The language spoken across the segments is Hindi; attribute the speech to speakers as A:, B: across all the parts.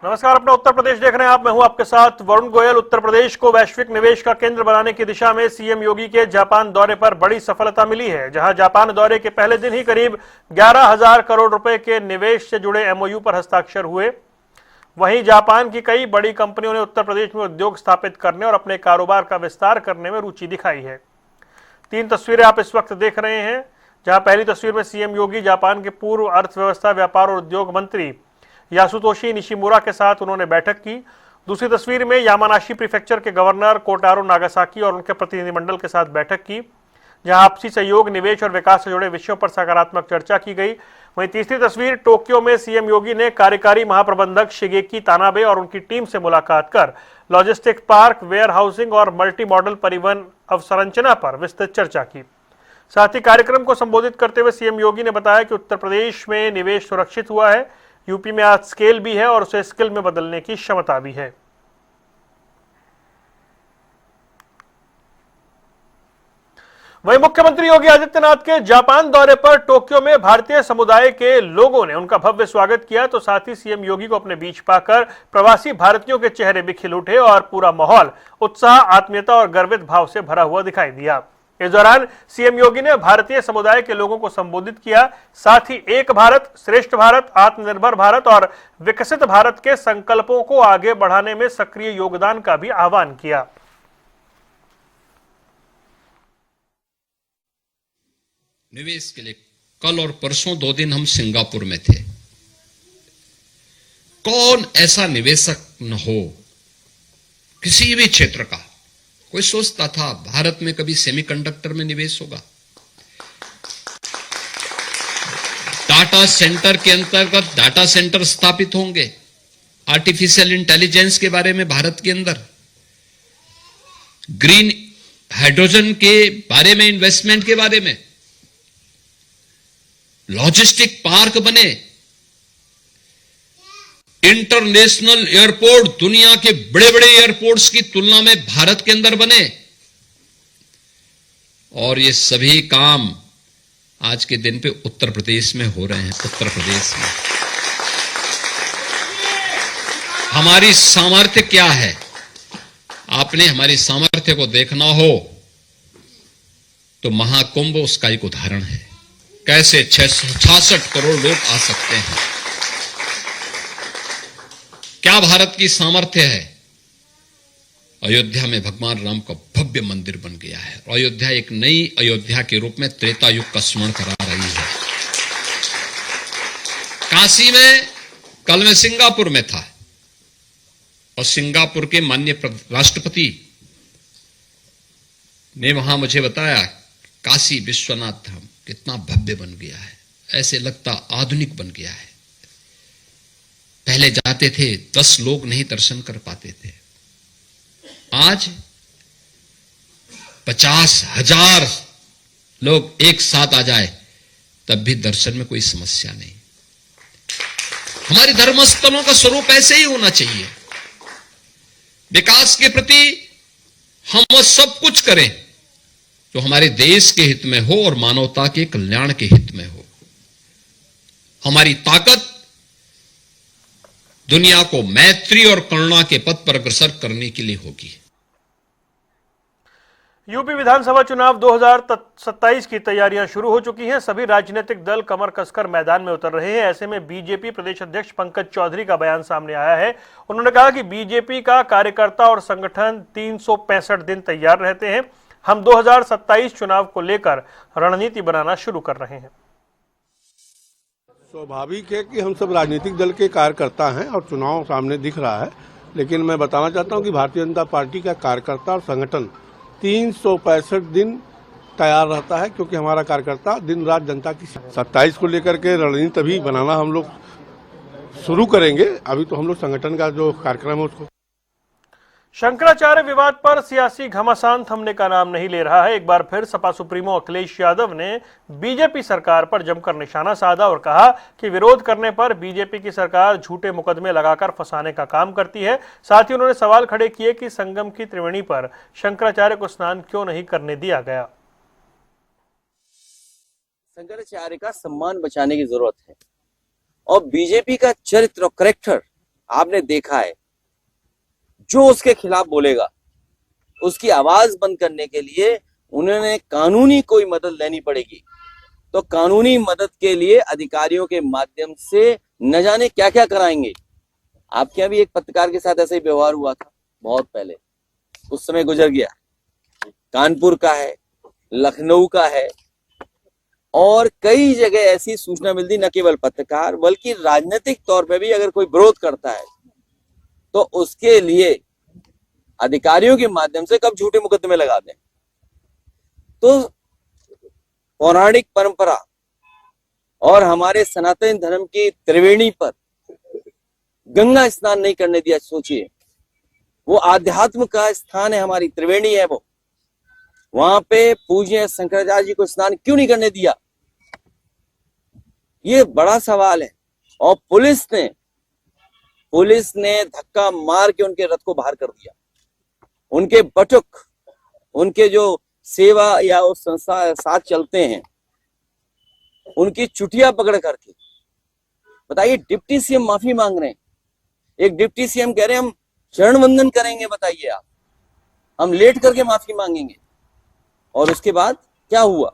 A: नमस्कार, अपना उत्तर प्रदेश देख रहे हैं आप। मैं हूं आपके साथ वरुण गोयल। उत्तर प्रदेश को वैश्विक निवेश का केंद्र बनाने की दिशा में सीएम योगी के जापान दौरे पर बड़ी सफलता मिली है। जहां जापान दौरे के पहले दिन ही करीब 11,000 करोड़ रुपए के निवेश से जुड़े एमओयू पर हस्ताक्षर हुए। वहीं जापान की कई बड़ी कंपनियों ने उत्तर प्रदेश में उद्योग स्थापित करने और अपने कारोबार का विस्तार करने में रुचि दिखाई है। 3 तस्वीरें आप इस वक्त देख रहे हैं, जहां पहली तस्वीर में सीएम योगी जापान के पूर्व अर्थव्यवस्था, व्यापार और उद्योग मंत्री यासुतोशी निशिमुरा के साथ उन्होंने बैठक की। दूसरी तस्वीर में यामानाशी प्रीफेक्चर के गवर्नर कोटारो नागासाकी और उनके प्रतिनिधिमंडल के साथ बैठक की, जहां आपसी सहयोग, निवेश और विकास से जुड़े विषयों पर सकारात्मक चर्चा की गई। वहीं तीसरी तस्वीर टोक्यो में सीएम योगी ने कार्यकारी महाप्रबंधक शिगेकी तानाबे और उनकी टीम से मुलाकात कर लॉजिस्टिक पार्क, वेयर हाउसिंग और मल्टी मॉडल परिवहन अवसंरचना पर विस्तृत चर्चा की। साथ ही कार्यक्रम को संबोधित करते हुए सीएम योगी ने बताया कि उत्तर प्रदेश में निवेश सुरक्षित हुआ है, यूपी में आज स्केल भी है और उसे स्किल में बदलने की क्षमता भी है। वहीं मुख्यमंत्री योगी आदित्यनाथ के जापान दौरे पर टोक्यो में भारतीय समुदाय के लोगों ने उनका भव्य स्वागत किया, तो साथ ही सीएम योगी को अपने बीच पाकर प्रवासी भारतीयों के चेहरे भी खिल उठे और पूरा माहौल उत्साह, आत्मीयता और गर्वित भाव से भरा हुआ दिखाई दिया। इस दौरान सीएम योगी ने भारतीय समुदाय के लोगों को संबोधित किया। साथ ही एक भारत, श्रेष्ठ भारत, आत्मनिर्भर भारत और विकसित भारत के संकल्पों को आगे बढ़ाने में सक्रिय योगदान का भी आह्वान किया।
B: निवेश के लिए कल और परसों 2 दिन हम सिंगापुर में थे। कौन ऐसा निवेशक न हो किसी भी क्षेत्र का। कोई सोचता था भारत में कभी सेमीकंडक्टर में निवेश होगा। डाटा सेंटर के अंतर्गत डाटा सेंटर स्थापित होंगे, आर्टिफिशियल इंटेलिजेंस के बारे में भारत के अंदर, ग्रीन हाइड्रोजन के बारे में, इन्वेस्टमेंट के बारे में, लॉजिस्टिक पार्क बने, इंटरनेशनल एयरपोर्ट दुनिया के बड़े बड़े एयरपोर्ट्स की तुलना में भारत के अंदर बने। और ये सभी काम आज के दिन पे उत्तर प्रदेश में हो रहे हैं। उत्तर प्रदेश में हमारी सामर्थ्य क्या है, आपने हमारी सामर्थ्य को देखना हो तो महाकुंभ उसका एक उदाहरण है। कैसे 66 करोड़ लोग आ सकते हैं। क्या भारत की सामर्थ्य है। अयोध्या में भगवान राम का भव्य मंदिर बन गया है। अयोध्या एक नई अयोध्या के रूप में त्रेता युग का स्मरण करा रही है। काशी में कल मैं सिंगापुर में था और सिंगापुर के माननीय राष्ट्रपति ने वहां मुझे बताया काशी विश्वनाथ धाम कितना भव्य बन गया है। ऐसे लगता आधुनिक बन गया है। पहले जाते थे 10 लोग नहीं दर्शन कर पाते थे, आज 50,000 लोग एक साथ आ जाए तब भी दर्शन में कोई समस्या नहीं। हमारे धर्मस्थलों का स्वरूप ऐसे ही होना चाहिए। विकास के प्रति हम सब कुछ करें जो हमारे देश के हित में हो और मानवता के कल्याण के हित में हो। हमारी ताकत दुनिया को मैत्री और करुणा के पथ पर अग्रसर करने के लिए होगी।
A: यूपी विधानसभा चुनाव 2027 की तैयारियां शुरू हो चुकी हैं। सभी राजनीतिक दल कमर कसकर मैदान में उतर रहे हैं। ऐसे में बीजेपी प्रदेश अध्यक्ष पंकज चौधरी का बयान सामने आया है। उन्होंने कहा कि बीजेपी का कार्यकर्ता और संगठन 365 दिन तैयार रहते हैं। हम 2027 चुनाव को लेकर रणनीति बनाना शुरू कर रहे हैं।
C: स्वाभाविक है कि हम सब राजनीतिक दल के कार्यकर्ता हैं और चुनाव सामने दिख रहा है, लेकिन मैं बताना चाहता हूं कि भारतीय जनता पार्टी का कार्यकर्ता और संगठन 365 दिन तैयार रहता है, क्योंकि हमारा कार्यकर्ता दिन रात जनता की 27 को लेकर के रणनीति अभी बनाना हम लोग शुरू करेंगे। अभी तो हम लोग संगठन का जो कार्यक्रम है उसको।
A: शंकराचार्य विवाद पर सियासी घमासान थमने का नाम नहीं ले रहा है। एक बार फिर सपा सुप्रीमो अखिलेश यादव ने बीजेपी सरकार पर जमकर निशाना साधा और कहा कि विरोध करने पर बीजेपी की सरकार झूठे मुकदमे लगाकर फंसाने का काम करती है। साथ ही उन्होंने सवाल खड़े किए कि संगम की त्रिवेणी पर शंकराचार्य को स्नान क्यों नहीं करने दिया गया।
D: शंकराचार्य का सम्मान बचाने की जरूरत है और बीजेपी का चरित्र और करेक्टर आपने देखा है, जो उसके खिलाफ बोलेगा उसकी आवाज बंद करने के लिए उन्होंने कानूनी कोई मदद लेनी पड़ेगी। तो कानूनी मदद के लिए अधिकारियों के माध्यम से न जाने क्या क्या कराएंगे। आपके यहाँ भी एक पत्रकार के साथ ऐसा ही व्यवहार हुआ था बहुत पहले, उस समय गुजर गया। कानपुर का है, लखनऊ का है, और कई जगह ऐसी सूचना मिलती, न केवल पत्रकार बल्कि राजनीतिक तौर पे भी अगर कोई विरोध करता है तो उसके लिए अधिकारियों के माध्यम से कब झूठे मुकदमे लगा दें। तो पौराणिक परंपरा और हमारे सनातन धर्म की त्रिवेणी पर गंगा स्नान नहीं करने दिया। सोचिए, वो आध्यात्म का स्थान है, हमारी त्रिवेणी है वो, वहां पे पूज्य शंकराचार्य जी को स्नान क्यों नहीं करने दिया, ये बड़ा सवाल है। और पुलिस ने धक्का मार के उनके रथ को बाहर कर दिया। उनके बटुक, उनके जो सेवा या उस संस्था साथ चलते हैं, उनकी चुटिया पकड़ करके, बताइए, डिप्टी सीएम माफी मांग रहे हैं। एक डिप्टी सीएम कह रहे हैं हम चरण वंदन करेंगे, बताइए आप, हम लेट करके माफी मांगेंगे। और उसके बाद क्या हुआ,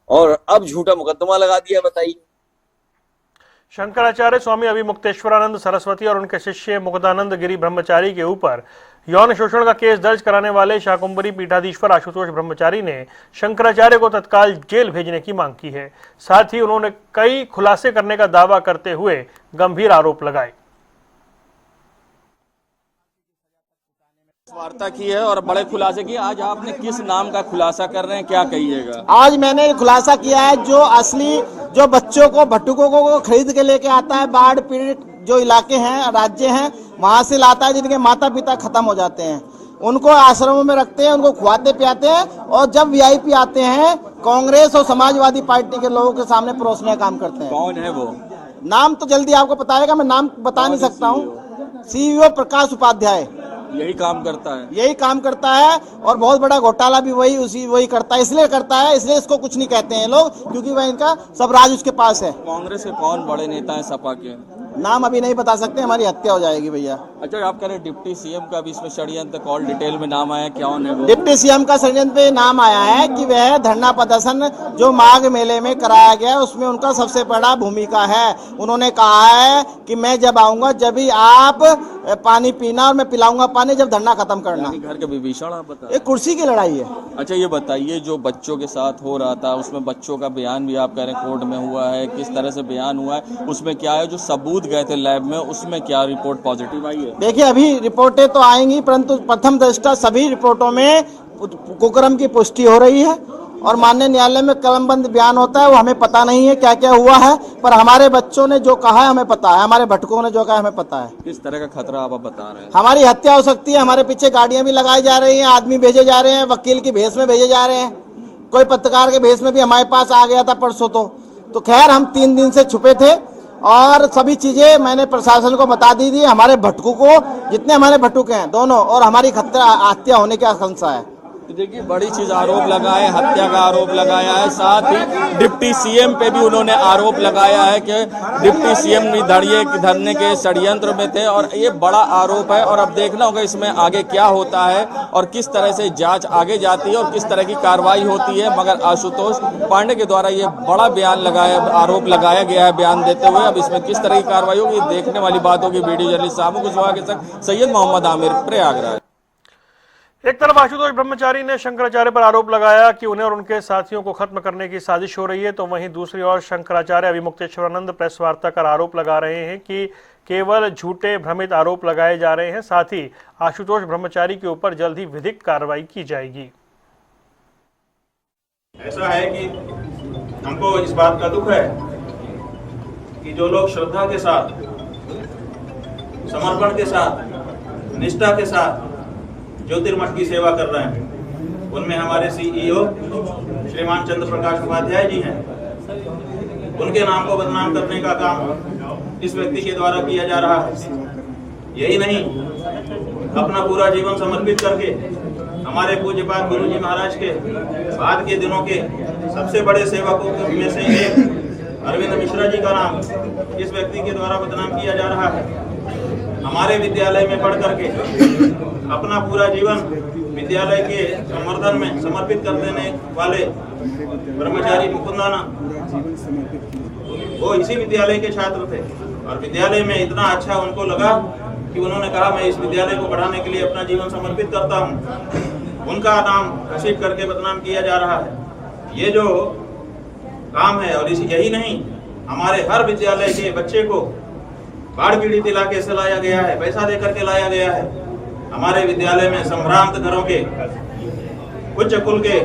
D: और अब झूठा मुकदमा लगा दिया, बताइए।
A: शंकराचार्य स्वामी अभिमुक्तेश्वरानंद सरस्वती और उनके शिष्य मुक्तानंद गिरी ब्रह्मचारी के ऊपर यौन शोषण का केस दर्ज कराने वाले शाकुंभरी पीठाधीश्वर आशुतोष ब्रह्मचारी ने शंकराचार्य को तत्काल जेल भेजने की मांग की है। साथ ही उन्होंने कई खुलासे करने का दावा करते हुए गंभीर आरोप लगाए।
E: वार्ता की है और बड़े खुलासे किए। आज आपने किस नाम का खुलासा कर रहे हैं, क्या कहिएगा?
F: आज मैंने खुलासा किया है, जो असली जो बच्चों को, भट्टुकों को खरीद के लेके आता है, बाढ़ पीड़ित जो इलाके हैं, राज्य हैं, वहां से लाता है, जिनके माता पिता खत्म हो जाते हैं, उनको आश्रमों में रखते हैं, उनको खुआते पियाते हैं, और जब वीआईपी आते हैं कांग्रेस और समाजवादी पार्टी के लोगों के सामने परोसने का काम करते हैं।
E: कौन है वो?
F: नाम तो जल्दी आपको बताएगा, मैं नाम बता नहीं सकता हूँ। सीईओ प्रकाश उपाध्याय
E: यही काम करता है,
F: यही काम करता है, और बहुत बड़ा घोटाला भी वही करता है। इसलिए करता है, इसलिए इसको कुछ नहीं कहते हैं लोग, क्योंकि वह इनका सब राज उसके पास है।
E: कांग्रेस के कौन बड़े नेता हैं सपा के?
F: नाम अभी नहीं बता सकते, हमारी हत्या हो जाएगी भैया।
E: अच्छा, आप कह रहे डिप्टी सीएम का भी इसमें षड्यंत्र कॉल डिटेल में नाम आया, क्या है वो?
F: डिप्टी सीएम का षड्यंत्र पे नाम आया है कि वह धरना प्रदर्शन जो माघ मेले में कराया गया, उसमें उनका सबसे बड़ा भूमिका है। उन्होंने कहा है कि मैं जब आऊंगा जब भी आप पानी पीना, और मैं पिलाऊंगा पानी जब धरना खत्म करना।
E: घर के विभीषण आप बता?
F: एक कुर्सी की लड़ाई है।
E: अच्छा, ये बताइए, जो बच्चों के साथ हो रहा था, उसमें बच्चों का बयान भी आप कह रहे हैं कोर्ट में हुआ है, किस तरह से बयान हुआ है, उसमें क्या है? जो सबूत गए थे लैब में, उसमें क्या रिपोर्ट पॉजिटिव आई है?
F: देखिए, अभी रिपोर्टें तो आएंगी, परंतु प्रथम दृष्टया सभी रिपोर्टों में कुकर्म की पुष्टि हो रही है, और माननीय न्यायालय में कलमबंद बयान होता है। वो हमें पता नहीं है क्या क्या हुआ है, पर हमारे बच्चों ने जो कहा है हमें पता है, हमारे भटकों ने जो कहा है हमें पता है।
E: किस तरह का खतरा आप बता रहे हैं?
F: हमारी हत्या हो सकती है, हमारे पीछे गाड़ियां भी लगाई जा रही हैं, आदमी भेजे जा रहे हैं, वकील की भेष में भेजे जा रहे हैं, कोई पत्रकार के भेष में भी हमारे पास आ गया था परसों। तो खैर, हम 3 दिन से छुपे थे, और सभी चीजें मैंने प्रशासन को बता दी थी। हमारे भटकों को, जितने हमारे भटुक हैं दोनों, और हमारी हत्या होने की आशंका है।
E: देखिए, बड़ी चीज आरोप लगाए, हत्या का आरोप लगाया है, साथ ही डिप्टी सीएम पे भी उन्होंने आरोप लगाया है कि डिप्टी सीएम भी धरने के षड्यंत्र में थे, और ये बड़ा आरोप है। और अब देखना होगा इसमें आगे क्या होता है और किस तरह से जांच आगे जाती है और किस तरह की कार्रवाई होती है। मगर आशुतोष पांडे के द्वारा ये बड़ा बयान आरोप लगाया गया है बयान देते हुए। अब इसमें किस तरह की कार्रवाई होगी, देखने वाली बात होगी। वीडियो जर्नलिस्ट सामू कुशवाहा के संग सैयद मोहम्मद आमिर, प्रयागराज।
A: एक तरफ आशुतोष ब्रह्मचारी ने शंकराचार्य पर आरोप लगाया कि उन्हें और उनके साथियों को खत्म करने की साजिश हो रही है, तो वहीं दूसरी ओर शंकराचार्य अभिमुक्तेश्वरानंद प्रेस वार्ता कर आरोप लगा रहे हैं कि केवल झूठे भ्रमित आरोप लगाए जा रहे हैं। साथ ही आशुतोष ब्रह्मचारी के ऊपर जल्द ही विधिक कार्रवाई की जाएगी।
G: ऐसा है कि हमको इस बात का दुख है कि जो लोग श्रद्धा के साथ, समर्पण के साथ, निष्ठा के साथ ज्योतिर्मठ की सेवा कर रहे हैं, उनमें हमारे सीईओ श्रीमान चंद्र प्रकाश उपाध्याय जी हैं। उनके नाम को बदनाम करने का काम इस व्यक्ति के द्वारा किया जा रहा है। यही नहीं, अपना पूरा जीवन समर्पित करके हमारे पूज्यपाद गुरु जी महाराज के बाद के दिनों के सबसे बड़े सेवकों में से एक अरविंद मिश्रा जी का नाम इस व्यक्ति के द्वारा बदनाम किया जा रहा है। हमारे विद्यालय में पढ़ करके अपना पूरा जीवन विद्यालय के संवर्धन में समर्पित कर देने वाले ब्रह्मचारी मुकुंदाना, वो इसी विद्यालय के छात्र थे और विद्यालय में इतना अच्छा उनको लगा कि उन्होंने कहा मैं इस विद्यालय को बढ़ाने के लिए अपना जीवन समर्पित करता हूँ। उनका नाम घसीट करके बदनाम किया जा रहा है। ये जो काम है, और यही नहीं, हमारे हर विद्यालय के बच्चे को बाढ़ पीड़ित इलाके से लाया गया है, पैसा देकर के लाया गया है। हमारे विद्यालय में संभ्रांत घरों के उच्च कुल के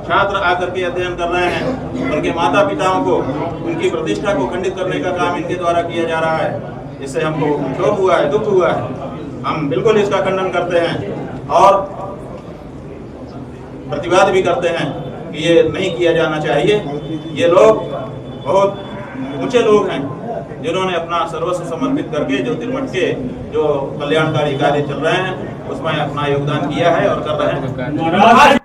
G: छात्र आकर के अध्ययन कर रहे हैं। उनके माता पिताओं को, उनकी प्रतिष्ठा को खंडित करने का काम इनके द्वारा किया जा रहा है। इससे हमको शोक हुआ है, दुख हुआ है। हम बिल्कुल इसका खंडन करते हैं और प्रतिवाद भी करते हैं कि ये नहीं किया जाना चाहिए। ये लोग बहुत ऊंचे लोग हैं जिन्होंने अपना सर्वस्व समर्पित करके ज्योतिर्मठ के जो कल्याणकारी कार्य चल रहे हैं उसमें अपना योगदान किया है और कर रहे हैं।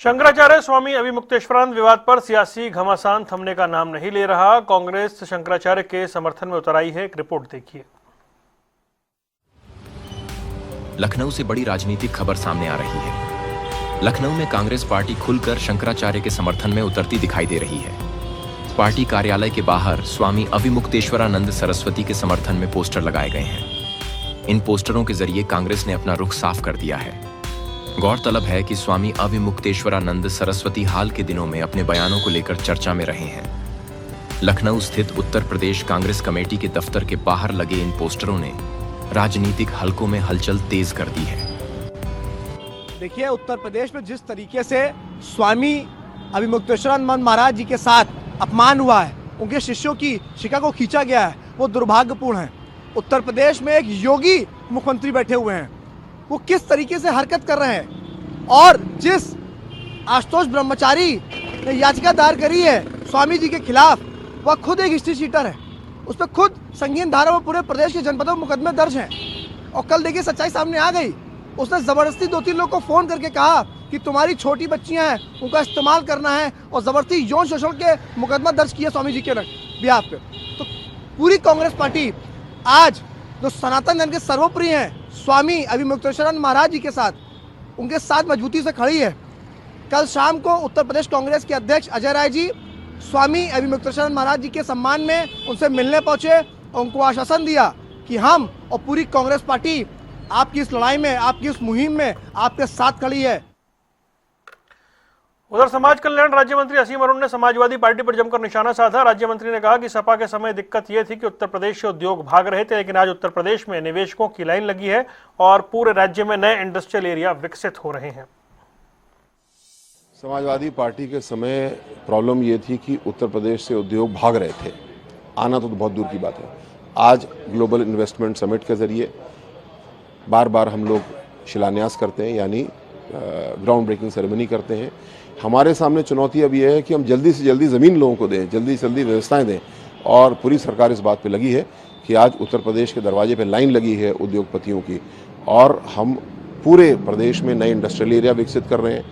A: शंकराचार्य स्वामी अभिमुक्तेश्वरानंद विवाद पर सियासी घमासान थमने का नाम नहीं ले रहा। कांग्रेस शंकराचार्य के समर्थन में उतर आई है। एक रिपोर्ट देखिए।
H: लखनऊ से बड़ी राजनीतिक खबर सामने आ रही है। लखनऊ में कांग्रेस पार्टी खुलकर शंकराचार्य के समर्थन में उतरती दिखाई दे रही है। पार्टी कार्यालय के बाहर स्वामी अभिमुक्तेश्वरानंद सरस्वती के समर्थन में पोस्टर लगाए गए हैं। इन पोस्टरों के जरिए कांग्रेस ने अपना रुख साफ कर दिया है। गौरतलब है कि स्वामी अभिमुक्तेश्वरानंद सरस्वती हाल के दिनों में अपने बयानों को लेकर चर्चा में रहे हैं। लखनऊ स्थित उत्तर प्रदेश कांग्रेस कमेटी के दफ्तर के बाहर लगे इन पोस्टरों ने राजनीतिक हलकों में हलचल तेज कर दी है।
I: देखिए, उत्तर प्रदेश में जिस तरीके से स्वामी अभिमुक्तेश्वरानंद महाराज जी के साथ अपमान हुआ है, उनके शिष्यों की शिखा को खींचा गया है, वो दुर्भाग्यपूर्ण है। उत्तर प्रदेश में एक योगी मुख्यमंत्री बैठे हुए हैं, वो किस तरीके से हरकत कर रहे हैं। और जिस आशुतोष ब्रह्मचारी ने याचिका दायर करी है स्वामी जी के खिलाफ, वह खुद एक हिस्ट्री शीटर है। उस पर खुद संगीन धारा में पूरे प्रदेश के जनपदों में मुकदमे दर्ज हैं। और कल देखिए सच्चाई सामने आ गई। उसने जबरदस्ती 2-3 लोग को फोन करके कहा कि तुम्हारी छोटी बच्चियां हैं, उनका इस्तेमाल करना है, और जबरदस्ती यौन शोषण के मुकदमा दर्ज किया स्वामी जी के बिहाफ पे। तो पूरी कांग्रेस पार्टी आज जो सनातन धर्म के सर्वोपरि हैं स्वामी अभिमुक्तेश्वरानंद महाराज जी के साथ, उनके साथ मजबूती से खड़ी है। कल शाम को उत्तर प्रदेश कांग्रेस के अध्यक्ष अजय राय जी स्वामी अभिमुक्तेश्वरानंद महाराज जी के सम्मान में उनसे मिलने पहुंचे और उनको आश्वासन दिया कि हम और पूरी कांग्रेस पार्टी आपकी इस लड़ाई में, आपकी इस मुहिम में आपके साथ खड़ी है।
A: उधर समाज कल्याण राज्य मंत्री असीम अरुण ने समाजवादी पार्टी पर जमकर निशाना साधा। राज्य मंत्री ने कहा कि सपा के समय दिक्कत यह थी कि उत्तर प्रदेश से उद्योग भाग रहे थे, लेकिन आज उत्तर प्रदेश में निवेशकों की लाइन लगी है और पूरे राज्य में नए इंडस्ट्रियल एरिया विकसित हो रहे हैं।
J: समाजवादी पार्टी के समय प्रॉब्लम ये थी कि उत्तर प्रदेश से उद्योग भाग रहे थे, आना तो बहुत दूर की बात है। आज ग्लोबल इन्वेस्टमेंट समिट के जरिए बार बार हम लोग शिलान्यास करते हैं, यानी ग्राउंड ब्रेकिंग सेरेमनी करते हैं। हमारे सामने चुनौती अब यह है कि हम जल्दी से जल्दी ज़मीन लोगों को दें, जल्दी से जल्दी व्यवस्थाएं दें, और पूरी सरकार इस बात पे लगी है कि आज उत्तर प्रदेश के दरवाजे पे लाइन लगी है उद्योगपतियों की, और हम पूरे प्रदेश में नए इंडस्ट्रियल एरिया विकसित कर रहे हैं।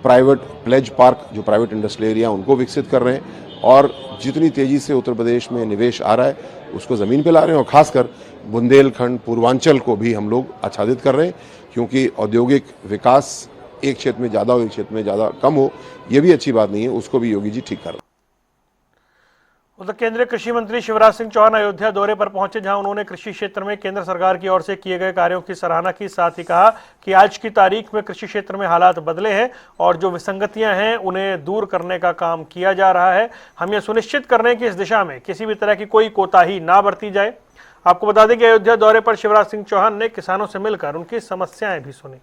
J: प्राइवेट प्लेज पार्क, जो प्राइवेट इंडस्ट्रियल एरिया, उनको विकसित कर रहे हैं, और जितनी तेज़ी से उत्तर प्रदेश में निवेश आ रहा है उसको ज़मीन पे ला रहे हैं। और ख़ासकर बुंदेलखंड, पूर्वांचल को भी हम लोग आच्छादित कर रहे हैं, क्योंकि औद्योगिक विकास एक क्षेत्र में ज़्यादा हो, एक क्षेत्र में ज़्यादा कम हो, ये भी अच्छी बात नहीं है। उसको भी योगी जी ठीक कर रहे हैं।
A: उधर केंद्रीय कृषि मंत्री शिवराज सिंह चौहान अयोध्या दौरे पर पहुंचे, जहां उन्होंने कृषि क्षेत्र में केंद्र सरकार की ओर से किए गए कार्यों की सराहना की। साथ ही कहा कि आज की तारीख में कृषि क्षेत्र में हालात बदले हैं और जो विसंगतियां हैं उन्हें दूर करने का काम किया जा रहा है। हम ये सुनिश्चित कर रहे हैं कि इस दिशा में किसी भी तरह की कोई कोताही ना बरती जाए। आपको बता दें कि अयोध्या दौरे पर शिवराज सिंह चौहान ने किसानों से मिलकर उनकी समस्याएं भी सुनी।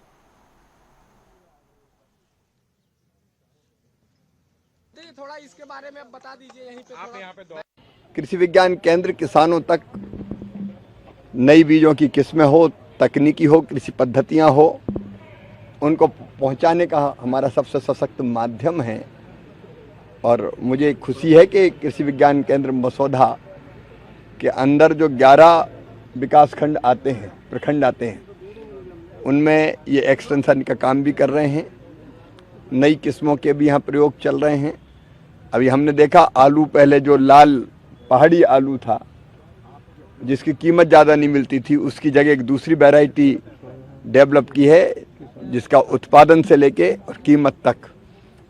I: थोड़ा इसके बारे में बता दीजिए यहीं पे आप यहाँ पे।
K: कृषि विज्ञान केंद्र किसानों तक नई बीजों की किस्में हो, तकनीकी हो, कृषि पद्धतियां हो, उनको पहुंचाने का हमारा सबसे सशक्त माध्यम है। और मुझे खुशी है कि कृषि विज्ञान केंद्र मसौदा के अंदर जो 11 विकास खंड आते हैं, प्रखंड आते हैं, उनमें ये एक्सटेंशन का काम भी कर रहे हैं। नई किस्मों के भी यहाँ प्रयोग चल रहे हैं। अभी हमने देखा आलू, पहले जो लाल पहाड़ी आलू था जिसकी कीमत ज़्यादा नहीं मिलती थी, उसकी जगह एक दूसरी वैरायटी डेवलप की है जिसका उत्पादन से लेके और कीमत तक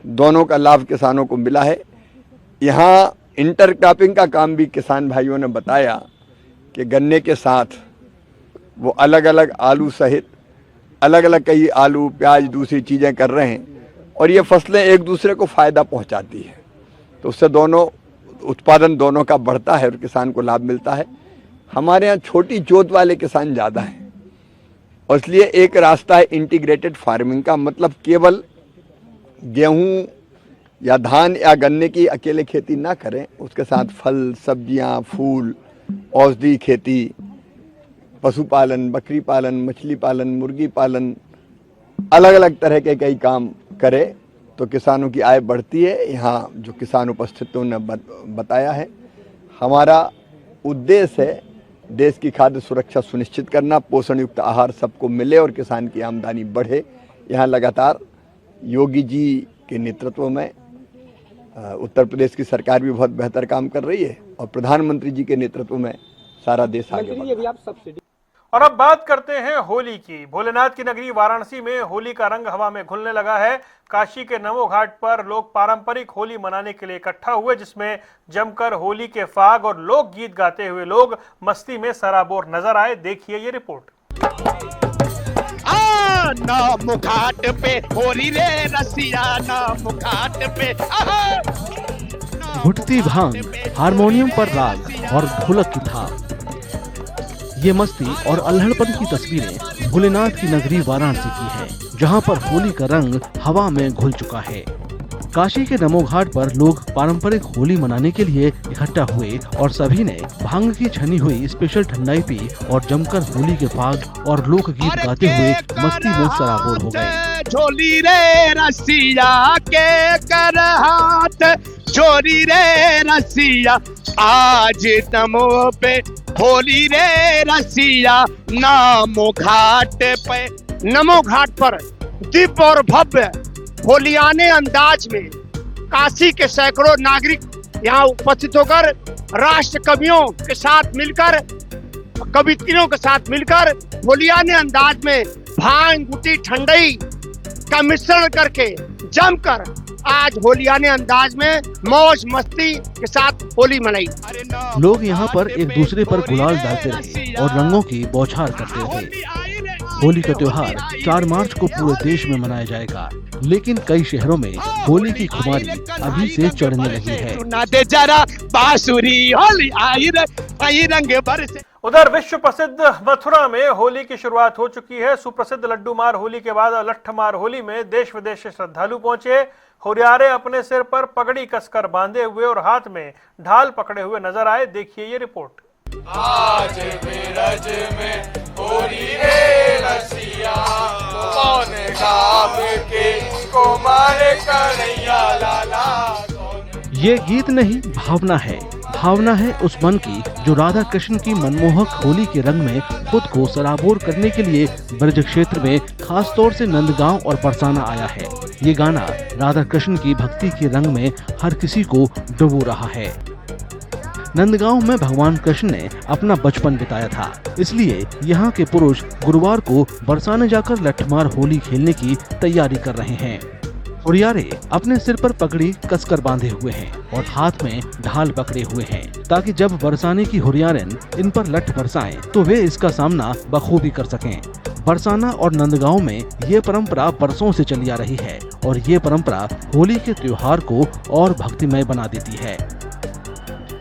K: दोनों का लाभ किसानों को मिला है। यहाँ इंटरक्रॉपिंग का काम भी किसान भाइयों ने बताया कि गन्ने के साथ वो अलग अलग आलू सहित अलग अलग कई आलू, प्याज, दूसरी चीज़ें कर रहे हैं और ये फसलें एक दूसरे को फ़ायदा पहुंचाती है, तो उससे दोनों उत्पादन दोनों का बढ़ता है और किसान को लाभ मिलता है। हमारे यहाँ छोटी जोत वाले किसान ज़्यादा हैं और इसलिए एक रास्ता है इंटीग्रेटेड फार्मिंग का, मतलब केवल गेहूँ या धान या गन्ने की अकेले खेती ना करें, उसके साथ फल, सब्जियां, फूल, औषधि खेती, पशुपालन, बकरी पालन, मछली पालन, मुर्गी पालन, अलग अलग तरह के कई काम करे तो किसानों की आय बढ़ती है। यहाँ जो किसान उपस्थित ने बताया है, हमारा उद्देश्य है देश की खाद्य सुरक्षा सुनिश्चित करना, पोषण युक्त आहार सबको मिले और किसान की आमदनी बढ़े। यहाँ लगातार योगी जी के नेतृत्व में उत्तर प्रदेश की सरकार भी बहुत बेहतर काम कर रही है और प्रधानमंत्री जी के नेतृत्व में सारा देश आगे बढ़ रहा है।
A: और अब बात करते हैं होली की। भोलेनाथ की नगरी वाराणसी में होली का रंग हवा में घुलने लगा है। काशी के नमो घाट पर लोग पारंपरिक होली मनाने के लिए इकट्ठा हुए, जिसमें जमकर होली के फाग और लोकगीत गाते हुए लोग मस्ती में सराबोर नजर आए। देखिए ये रिपोर्ट।
L: नमो घाट पे होली रे रसिया, नमो घाट पे
M: घुटती भांग, हारमोनियम पर राग और ढोलक की थाप, ये मस्ती और अल्हड़पन की तस्वीरें भोलेनाथ की नगरी वाराणसी की है, जहां पर होली का रंग हवा में घुल चुका है। काशी के नमो घाट पर लोग पारंपरिक होली मनाने के लिए इकट्ठा हुए और सभी ने भांग की छनी हुई स्पेशल ठंडाई पी और जमकर होली के फाग और लोकगीत गाते हुए मस्ती में सराबोर हो गए।
L: झोली रे रसिया के कर हाथ, चोरी रे रसिया आज नमो पे होली रे रसिया, नमो घाट पे। नमो घाट पर दिव्य और भव्य होलियाने अंदाज में काशी के सैकड़ों नागरिक यहाँ उपस्थित होकर राष्ट्र कवियों के साथ मिलकर, कवित्रियों के साथ मिलकर होलियाने अंदाज में भांग, गुटी, ठंडई का मिश्रण करके जमकर आज होलियाने अंदाज में मौज मस्ती के साथ होली मनाई।
M: लोग यहाँ पर एक दूसरे पर गुलाल डालते रहे और रंगों की बौछार करते रहे। होली का त्योहार 4 मार्च को पूरे देश में मनाया जाएगा, लेकिन कई शहरों में होली की खुमारी अभी से चढ़ने लगी है।
A: उधर विश्व प्रसिद्ध मथुरा में होली की शुरुआत हो चुकी है। सुप्रसिद्ध लड्डू मार होली के बाद लट्ठ मार होली में देश विदेश से श्रद्धालु पहुंचे। हुरियारे अपने सिर पर पगड़ी कसकर बांधे हुए और हाथ में ढाल पकड़े हुए नजर आए। देखिए ये रिपोर्ट।
L: आज बिरज में होली रे रसिया, कौन गाव के कुमार कन्हैया लाला।
M: ये गीत नहीं, भावना है। भावना है उस मन की जो राधा कृष्ण की मनमोहक होली के रंग में खुद को सराबोर करने के लिए ब्रज क्षेत्र में खास तौर से नंदगांव और बरसाना आया है। ये गाना राधा कृष्ण की भक्ति के रंग में हर किसी को डुबो रहा है। नंदगांव में भगवान कृष्ण ने अपना बचपन बिताया था, इसलिए यहाँ के पुरुष गुरुवार को बरसाने जाकर लठमार होली खेलने की तैयारी कर रहे हैं। हुरियारे अपने सिर पर पगड़ी कसकर बांधे हुए हैं और हाथ में ढाल पकड़े हुए हैं, ताकि जब बरसाने की हुरियारन इन पर लठ बरसाएं तो वे इसका सामना बखूबी कर सकें। बरसाना और नंदगांव में ये परंपरा बरसों से चली आ रही है और ये परंपरा होली के त्योहार को और भक्तिमय बना देती है।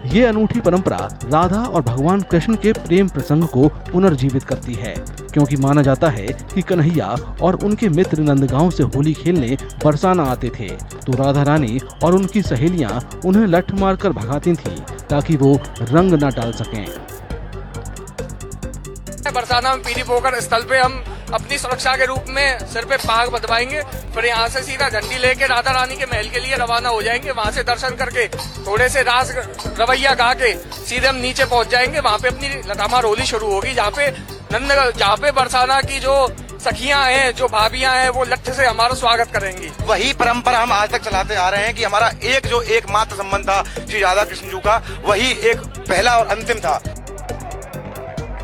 M: ये अनूठी परंपरा राधा और भगवान कृष्ण के प्रेम प्रसंग को पुनर्जीवित करती है, क्योंकि माना जाता है कि कन्हैया और उनके मित्र नंदगांव से होली खेलने बरसाना आते थे तो राधा रानी और उनकी सहेलियां उन्हें लठ मारकर भगाती थीं ताकि वो रंग न डाल सकें।
N: बरसाना में पीली पोखर स्थल पे हम अपनी सुरक्षा के रूप में सिर पे पाग बंधवाएंगे, फिर यहाँ से सीधा झंडी लेके राधा रानी के महल के लिए रवाना हो जाएंगे। वहाँ से दर्शन करके थोड़े से रास रवैया गा के सीधे हम नीचे पहुँच जाएंगे। वहाँ पे अपनी लठामार होली शुरू होगी, जहाँ पे बरसाना की जो सखियां हैं, जो भाभियां हैं, वो लठ से हमारा स्वागत करेंगी।
O: वही परंपरा हम आज तक चलाते आ रहे हैं कि हमारा एकमात्र संबंध था श्री राधा कृष्ण जी का, वही एक पहला और अंतिम था।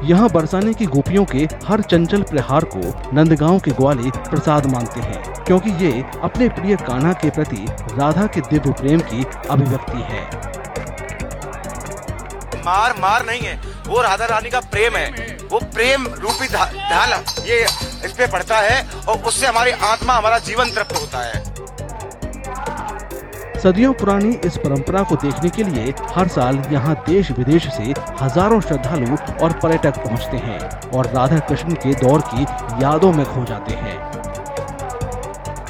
M: यहाँ बरसाने की गोपियों के हर चंचल प्रहार को नंदगांव के ग्वाले प्रसाद मानते हैं, क्योंकि ये अपने प्रिय कान्हा के प्रति राधा के दिव्य प्रेम की अभिव्यक्ति है।
O: मार नहीं है, वो राधा रानी का प्रेम है, वो प्रेम रूपी ढाल ये इस पे पड़ता है और उससे हमारी आत्मा, हमारा जीवन तृप्त होता है।
M: सदियों पुरानी इस परंपरा को देखने के लिए हर साल यहाँ देश विदेश से हजारों श्रद्धालु और पर्यटक पहुँचते हैं और राधा कृष्ण के दौर की यादों में खो जाते हैं।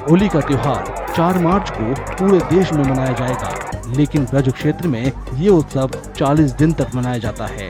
M: होली का त्योहार 4 मार्च को पूरे देश में मनाया जाएगा, लेकिन ब्रज क्षेत्र में ये उत्सव 40 दिन तक मनाया जाता है।